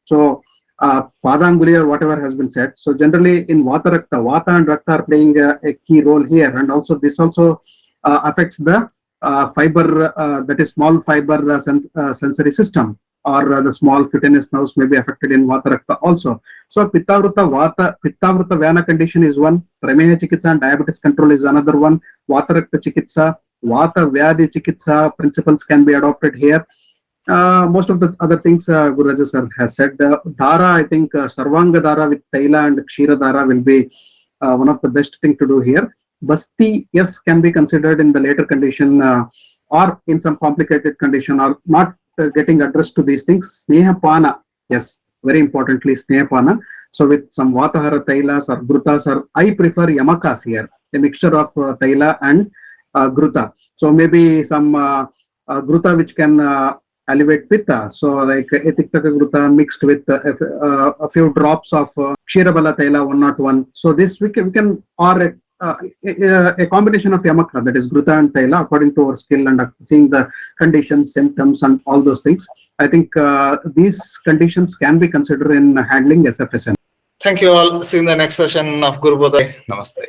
So Padanguli or whatever has been said. So generally in Vatarakta, Vata and Rakta are playing a key role here. And also this also affects the fiber, that is small fiber sensory system, or the small cutaneous nerves may be affected in Vatarakta also. So Pittavrata Vyana condition is one, Prameya Chikitsa and diabetes control is another one, Vatarakta Chikitsa, Vata Vyadhi Chikitsa principles can be adopted here. Most of the other things Gururaja sir has said. Dhara, I think Sarvanga Dhara with Taila and Kshira Dhara will be one of the best thing to do here. Basti, yes, can be considered in the later condition or in some complicated condition or not getting addressed to these things. Snehapana, yes, very importantly, Snehapana. So with some Vatahara Tailas or Grutas, or I prefer Yamakas here, a mixture of Taila and Gruta. So maybe some Gruta which can elevate pitta, so like Etiktaka Gruta mixed with a few drops of Kshirabala Taila 101. So this we can or a combination of Yamaka, that is Gruta and Taila, according to our skill and seeing the conditions, symptoms, and all those things. I think these conditions can be considered in handling SFSN. Thank you all. See you in the next session of GURUBODHA. Namaste.